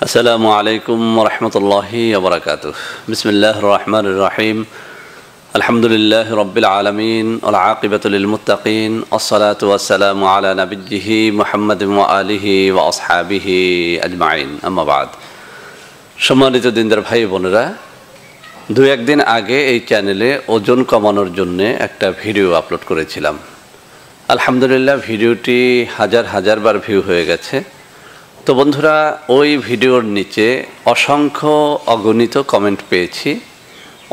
আসসালামু আলাইকুম ওরহমতুল্লাহি ওবরাকাতুহ। বিসমিল্লাহির রহমানির রহিম। আলহামদুলিল্লাহি রাব্বিল আলামিন ওয়াল আকিবাতু লিল মুত্তাকিন ওয়াসসালাতু ওয়াসসালামু আলা নাবিয়্যিহি মুহাম্মাদিন ওয়া আলিহি ওয়া আসহাবিহি আজমাইন, আম্মা বাদ। সম্মানিত দিনদার ভাই বোনেরা, দু একদিন আগে এই চ্যানেলে ওজন কমানোর জন্য একটা ভিডিও আপলোড করেছিলাম। আলহামদুলিল্লাহ ভিডিওটি হাজার হাজার বার ভিউ হয়ে গেছে। তো বন্ধুরা, ওই ভিডিওর নিচে অসংখ্য অগণিত কমেন্ট পেয়েছি।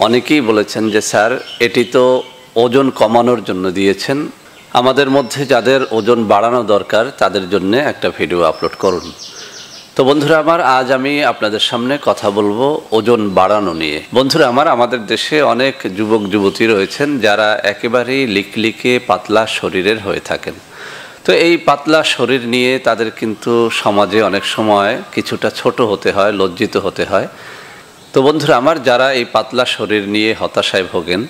অনেকেই বলেছেন যে স্যার, এটি তো ওজন কমানোর জন্য দিয়েছেন, আমাদের মধ্যে যাদের ওজন বাড়ানো দরকার তাদের জন্য একটা ভিডিও আপলোড করুন। তো বন্ধুরা আমার, আজ আমি আপনাদের সামনে কথা বলবো ওজন বাড়ানো নিয়ে। বন্ধুরা আমার, আমাদের দেশে অনেক যুবক যুবতী রয়েছেন যারা একেবারেই লিকলিকে পাতলা শরীরের হয়ে থাকেন। তো এই পাতলা শরীর নিয়ে তাদের কিন্তু সমাজে অনেক সময় কিছুটা ছোট হতে হয়, লজ্জিত হতে হয়। তো বন্ধুরা আমার, যারা এই পাতলা শরীর নিয়ে হতাশায় ভোগেন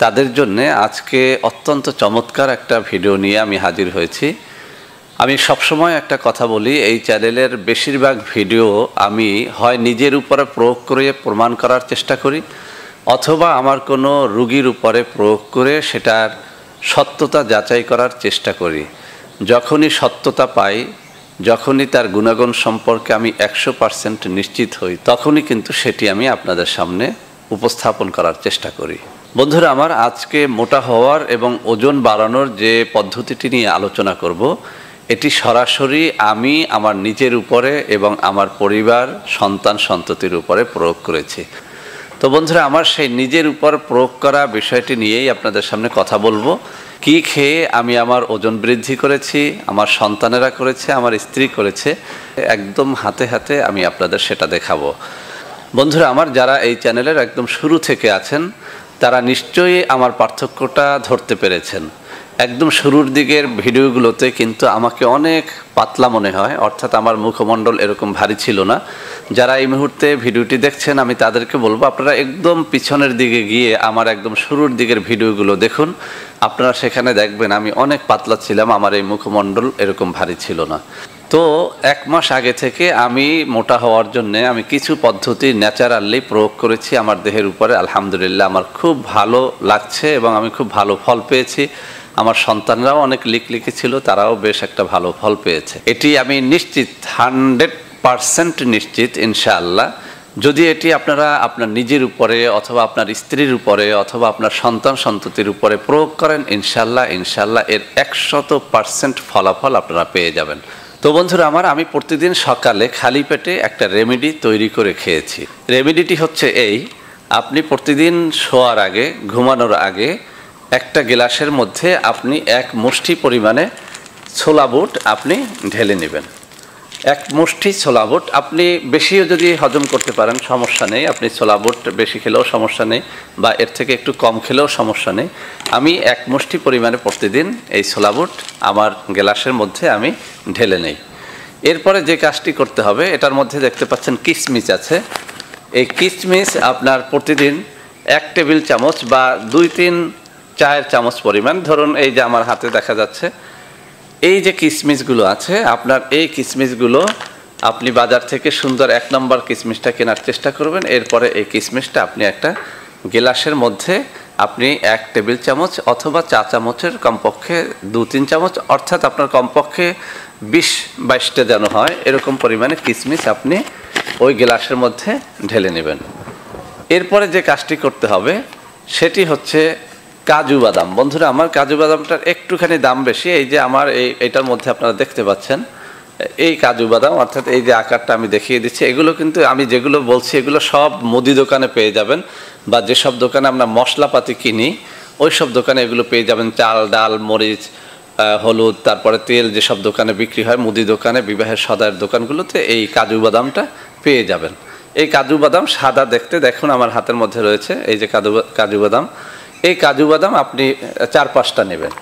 তাদের জন্যে আজকে অত্যন্ত চমৎকার একটা ভিডিও নিয়ে আমি হাজির হয়েছি। আমি সবসময় একটা কথা বলি, এই চ্যানেলের বেশিরভাগ ভিডিও আমি হয় নিজের উপরে প্রয়োগ করে প্রমাণ করার চেষ্টা করি, অথবা আমার কোনো রুগীর উপরে প্রয়োগ করে সেটার সত্যতা যাচাই করার চেষ্টা করি। যখনই সত্যতা পাই, যখনই তার গুণাগুণ সম্পর্কে আমি 100% নিশ্চিত হই, তখনই কিন্তু সেটি আমি আপনাদের সামনে উপস্থাপন করার চেষ্টা করি। বন্ধুরা আমার, আজকে মোটা হওয়ার এবং ওজন বাড়ানোর যে পদ্ধতিটি নিয়ে আলোচনা করব, এটি সরাসরি আমি আমার নিজের উপরে এবং আমার পরিবার, সন্তান সন্ততির উপরে প্রয়োগ করেছি। তো বন্ধুরা আমার, সেই নিজের উপর প্রয়োগ করা বিষয়টি নিয়েই আপনাদের সামনে কথা বলবো। কি খেয়ে আমি আমার ওজন বৃদ্ধি করেছি, আমার সন্তানেরা করেছে, আমার স্ত্রী করেছে, একদম হাতে হাতে আমি আপনাদের সেটা দেখাবো। বন্ধুরা আমার, যারা এই চ্যানেলের একদম শুরু থেকে আছেন তারা নিশ্চয়ই আমার পার্থক্যটা ধরতে পেরেছেন। একদম শুরুর দিকের ভিডিওগুলোতে কিন্তু আমাকে অনেক পাতলা মনে হয়, অর্থাৎ আমার মুখমণ্ডল এরকম ভারী ছিল না। যারা এই মুহূর্তে ভিডিওটি দেখছেন আমি তাদেরকে বলবো, আপনারা একদম পিছনের দিকে গিয়ে আমার একদম শুরুর দিকের ভিডিওগুলো দেখুন। আপনারা সেখানে দেখবেন আমি অনেক পাতলা ছিলাম, আমার এই মুখমণ্ডল এরকম ভারী ছিল না। তো 1 মাস আগে থেকে আমি মোটা হওয়ার জন্য আমি কিছু পদ্ধতি ন্যাচারালি প্রয়োগ করেছি আমার দেহের উপরে। আলহামদুলিল্লাহ আমার খুব ভালো লাগছে এবং আমি খুব ভালো ফল পেয়েছি। আমার সন্তানরাও অনেক লিকলিকে ছিল, তারাও বেশ একটা ভালো ফল পেয়েছে। এটি আমি নিশ্চিত, 100% নিশ্চিত ইনশাআল্লাহ। যদি এটি আপনারা আপনার নিজের উপরে অথবা আপনার স্ত্রীর উপরে অথবা আপনার সন্তান সন্ততির উপরে প্রয়োগ করেন, ইনশাআল্লাহ এর 100% ফলাফল আপনারা পেয়ে যাবেন। তো বন্ধুরা আমার, আমি প্রতিদিন সকালে খালি পেটে একটা রেমেডি তৈরি করে খেয়েছি। রেমেডিটি হচ্ছে এই: আপনি প্রতিদিন শোয়ার আগে, ঘুমানোর আগে একটা গ্লাসের মধ্যে আপনি 1 মুষ্টি পরিমাণে ছোলা বুট আপনি ঢেলে নেবেন। 1 মুষ্টি ছোলা বুট, আপনি বেশিও যদি হজম করতে পারেন সমস্যা নেই, আপনি ছোলা বুট বেশি খেলেও সমস্যা নেই বা এর থেকে একটু কম খেলেও সমস্যা নেই। আমি 1 মুষ্টি পরিমাণে প্রতিদিন এই ছোলা বুট আমার গ্লাসের মধ্যে আমি ঢেলে নেই। এরপরে যে কাজটি করতে হবে, এটার মধ্যে দেখতে পাচ্ছেন কিশমিশ আছে। এই কিশমিশ আপনার প্রতিদিন 1 টেবিল চামচ বা 2-3 চায়ের চামচ পরিমাণ, ধরুন এই যে আমার হাতে দেখা যাচ্ছে এই যে কিশমিশগুলো আছে, আপনার এই কিশমিশগুলো আপনি বাজার থেকে সুন্দর 1 নম্বর কিশমিশটা কেনার চেষ্টা করবেন। এরপরে এই কিশমিশটা আপনি একটা গ্লাসের মধ্যে আপনি 1 টেবিল চামচ অথবা চা চামচের কমপক্ষে 2-3 চামচ, অর্থাৎ আপনার কমপক্ষে 20-22টা যেন হয় এরকম পরিমাণে কিশমিশ আপনি ওই গ্লাসের মধ্যে ঢেলে নেবেন। এরপরে যে কাজটি করতে হবে সেটি হচ্ছে কাজু বাদাম। বন্ধুরা আমার, কাজু বাদামটার একটুখানি দাম বেশি। এই যে আমার এইটার মধ্যে আপনারা দেখতে পাচ্ছেন এই কাজু বাদাম, অর্থাৎ এই যে আকারটা আমি দেখিয়ে দিচ্ছি, এগুলো কিন্তু আমি যেগুলো বলছি এগুলো সব মুদি দোকানে পেয়ে যাবেন, বা যেসব দোকানে আমরা মশলাপাতি কিনি ওই সব দোকানে এগুলো পেয়ে যাবেন। চাল, ডাল, মরিচ, হলুদ, তারপরে তেল যেসব দোকানে বিক্রি হয়, মুদি দোকানে, বিবাহের সদাইয়ের দোকানগুলোতে এই কাজু বাদামটা পেয়ে যাবেন। এই কাজু বাদাম সাদা দেখতে, দেখুন আমার হাতের মধ্যে রয়েছে এই যে কাজু বাদাম। এই কাজু বাদাম আপনি 4-5টা নেবেন।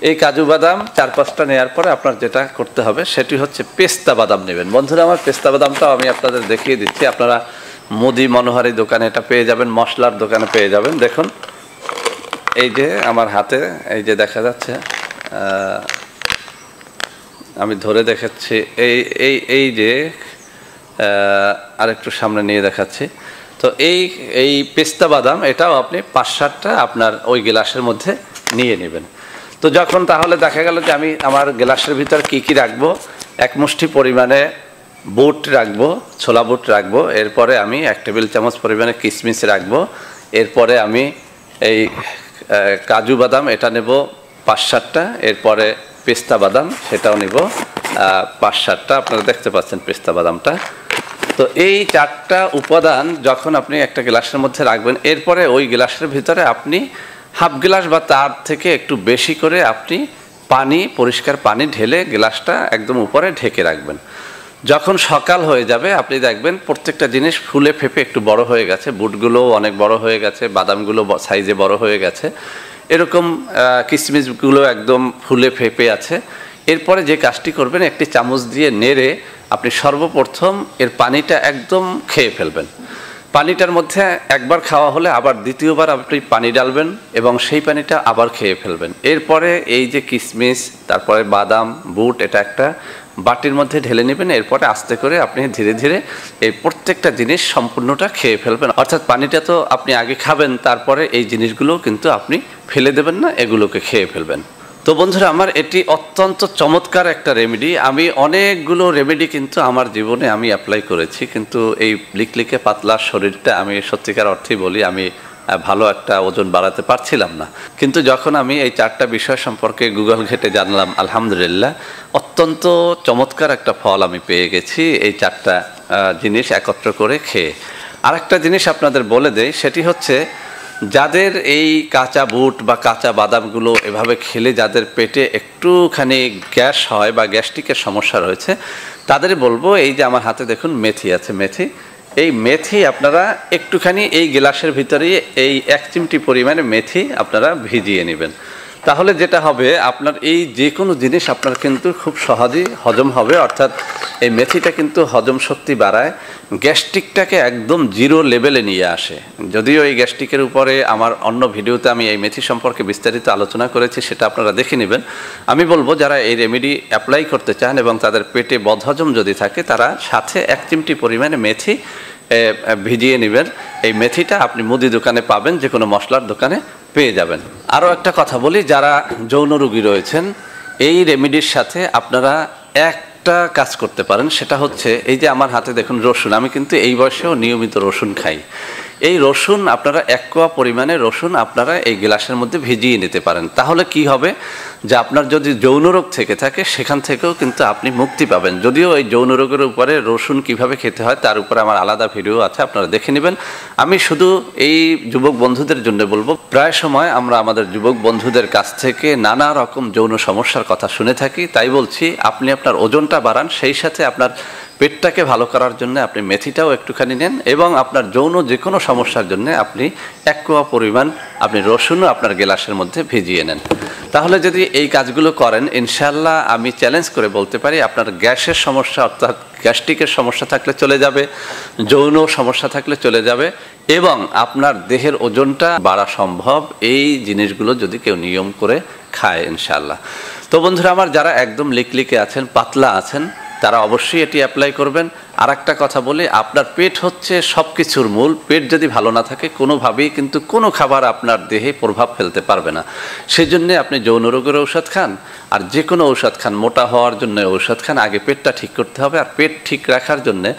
এই কাজু বাদাম 4-5টা নেওয়ার পরে আপনার যেটা করতে হবে সেটি হচ্ছে পেস্তা বাদাম নেবেন। বন্ধুরা আমার, পেস্তা বাদামটাও আমি আপনাদের দেখিয়ে দিচ্ছি। আপনারা মুদি মনোহারি দোকানে এটা পেয়ে যাবেন, মশলার দোকানে পেয়ে যাবেন। দেখুন এই যে আমার হাতে এই যে দেখা যাচ্ছে, আমি ধরে দেখাচ্ছি, এই যে আরেকটু সামনে নিয়ে দেখাচ্ছি। তো এই পেস্তা বাদাম এটাও আপনি 5-7টা আপনার ওই গ্লাসের মধ্যে নিয়ে নেবেন। তো যখন তাহলে দেখা গেল যে আমি আমার গ্লাসের ভিতর কি কি রাখবো, 1 মুষ্টি পরিমাণে বুট রাখবো, ছোলা বুট রাখবো, এরপরে আমি 1 টেবিল চামচ পরিমাণে কিশমিশ রাখবো, এরপরে আমি এই কাজু বাদাম এটা নেব 5-7টা, এরপরে পেস্তা বাদাম সেটাও নেব 5-7টা। আপনারা দেখতে পাচ্ছেন পেস্তা বাদামটা। তো এই 4টা উপাদান যখন আপনি একটা গ্লাসের মধ্যে রাখবেন, এরপরে ওই গ্লাসের ভিতরে আপনি হাফ গ্লাস বা তার থেকে একটু বেশি করে আপনি পানি, পরিষ্কার পানি ঢেলে গ্লাসটা একদম উপরে ঢেকে রাখবেন। যখন সকাল হয়ে যাবে আপনি দেখবেন প্রত্যেকটা জিনিস ফুলে ফেপে একটু বড় হয়ে গেছে, বুটগুলো অনেক বড় হয়ে গেছে, বাদামগুলো সাইজে বড় হয়ে গেছে, এরকম কিশমিশগুলো একদম ফুলে ফেপে আছে। এরপরে যে কাজটি করবেন, একটি চামচ দিয়ে নেড়ে আপনি সর্বপ্রথম এর পানিটা একদম খেয়ে ফেলবেন। পানিটার মধ্যে একবার খাওয়া হলে আবার দ্বিতীয়বার আপনি পানি ডালবেন এবং সেই পানিটা আবার খেয়ে ফেলবেন। এরপরে এই যে কিশমিশ, তারপরে বাদাম, বুট এটা একটা বাটির মধ্যে ঢেলে নেবেন। এরপরে আস্তে করে আপনি ধীরে ধীরে এই প্রত্যেকটা জিনিস সম্পূর্ণটা খেয়ে ফেলবেন। অর্থাৎ পানিটা তো আপনি আগে খাবেন, তারপরে এই জিনিসগুলো কিন্তু আপনি ফেলে দেবেন না, এগুলোকে খেয়ে ফেলবেন। তো বন্ধুরা আমার এটি অত্যন্ত চমৎকার একটা রেমেডি। আমি অনেকগুলো রেমেডি কিন্তু আমার জীবনে আমি অ্যাপ্লাই করেছি, কিন্তু এই লিকলিকে পাতলা শরীরটা আমি সত্যিকার অর্থেই বলি আমি ভালো একটা ওজন বাড়াতে পারছিলাম না। কিন্তু যখন আমি এই 4টা বিষয় সম্পর্কে গুগল ঘেটে জানলাম, আলহামদুলিল্লাহ অত্যন্ত চমৎকার একটা ফল আমি পেয়ে গেছি এই 4টা জিনিস একত্র করে খেয়ে। আরেকটা জিনিস আপনাদের বলে দেই, সেটি হচ্ছে যাদের এই কাঁচা বুট বা কাঁচা বাদামগুলো এভাবে খেলে যাদের পেটে একটুখানি গ্যাস হয় বা গ্যাস্ট্রিকের সমস্যা রয়েছে, তাদের বলবো এই যে আমার হাতে দেখুন মেথি আছে, এই মেথি আপনারা একটুখানি এই গ্লাসের ভিতরে এই 1 চিমটি পরিমাণে মেথি আপনারা ভিজিয়ে নেবেন। তাহলে যেটা হবে আপনার এই যে কোনো জিনিস আপনার কিন্তু খুব সহজেই হজম হবে। অর্থাৎ এই মেথিটা কিন্তু হজম শক্তি বাড়ায়, গ্যাস্ট্রিকটাকে একদম 0 লেভেলে নিয়ে আসে। যদিও এই গ্যাস্ট্রিকের উপরে আমার অন্য ভিডিওতে আমি এই মেথি সম্পর্কে বিস্তারিত আলোচনা করেছি, সেটা আপনারা দেখে নেবেন। আমি বলবো যারা এই রেমেডি অ্যাপ্লাই করতে চান এবং তাদের পেটে বদহজম যদি থাকে, তারা সাথে 1 চিমটি পরিমাণে মেথি ভিজিয়ে নেবেন। এই মেথিটা আপনি মুদি দোকানে পাবেন, যে কোনো মশলার দোকানে পেয়ে যাবেন। আরও একটা কথা বলি, যারা যৌন রোগী রয়েছেন, এই রেমেডির সাথে আপনারা একটা কাজ করতে পারেন, সেটা হচ্ছে এই যে আমার হাতে দেখুন রসুন, আমি কিন্তু এই বয়সেও নিয়মিত রসুন খাই। এই রসুন আপনারা 1 কোয়া পরিমাণে রসুন আপনারা এই গ্লাসের মধ্যে ভিজিয়ে নিতে পারেন। তাহলে কি হবে যে আপনার যদি যৌন রোগ থেকে থাকে সেখান থেকেও কিন্তু আপনি মুক্তি পাবেন। যদিও এই যৌন রোগের উপরে রসুন কিভাবে খেতে হয় তার উপরে আমার আলাদা ভিডিও আছে, আপনারা দেখে নেবেন। আমি শুধু এই যুবক বন্ধুদের জন্য বলবো, প্রায় সময় আমরা আমাদের যুবক বন্ধুদের কাছ থেকে নানা রকম যৌন সমস্যার কথা শুনে থাকি। তাই বলছি আপনি আপনার ওজনটা বাড়ান, সেই সাথে আপনার পেটটাকে ভালো করার জন্য আপনি মেথিটাও একটুখানি নেন এবং আপনার যৌন যে কোনো সমস্যার জন্য আপনি 1 কোয়া পরিমাণ আপনি রসুনও আপনার গ্লাসের মধ্যে ভিজিয়ে নেন। তাহলে যদি এই কাজগুলো করেন, ইনশাআল্লাহ আমি চ্যালেঞ্জ করে বলতে পারি আপনার গ্যাসের সমস্যা অর্থাৎ গ্যাস্ট্রিকের সমস্যা থাকলে চলে যাবে, যৌন সমস্যা থাকলে চলে যাবে এবং আপনার দেহের ওজনটা বাড়া সম্ভব এই জিনিসগুলো যদি কেউ নিয়ম করে খায় ইনশাআল্লাহ। তো বন্ধুরা আমার যারা একদম লিকলিকে আছেন, পাতলা আছেন, তারা অবশ্যই এটি অ্যাপ্লাই করবেন। আর একটা কথা বলি, আপনার পেট হচ্ছে সব কিছুর মূল। পেট যদি ভালো না থাকে কোনোভাবেই কিন্তু কোনো খাবার আপনার দেহে প্রভাব ফেলতে পারবে না। সেই জন্যে আপনি যৌন রোগের ঔষধ খান আর যে কোনো ঔষধ খান, মোটা হওয়ার জন্য ঔষধ খান, আগে পেটটা ঠিক করতে হবে। আর পেট ঠিক রাখার জন্যে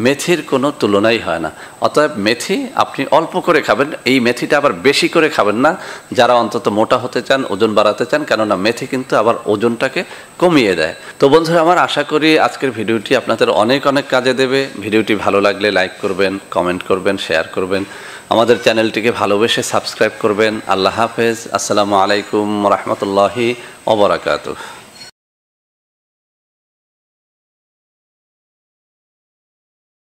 মেথির কোনো তুলনাই হয় না। অতএব মেথি আপনি অল্প করে খাবেন, এই মেথিটা আবার বেশি করে খাবেন না যারা অন্তত মোটা হতে চান, ওজন বাড়াতে চান, কেননা মেথি কিন্তু আবার ওজনটাকে কমিয়ে দেয়। তো বন্ধুরা আমার আশা করি আজকের ভিডিওটি আপনাদের অনেক অনেক কাজে দেবে। ভিডিওটি ভালো লাগলে লাইক করবেন, কমেন্ট করবেন, শেয়ার করবেন, আমাদের চ্যানেলটিকে ভালোবেসে সাবস্ক্রাইব করবেন। আল্লাহ হাফেজ। আসসালামু আলাইকুম ওয়া রাহমাতুল্লাহি ওয়া বারাকাতুহু।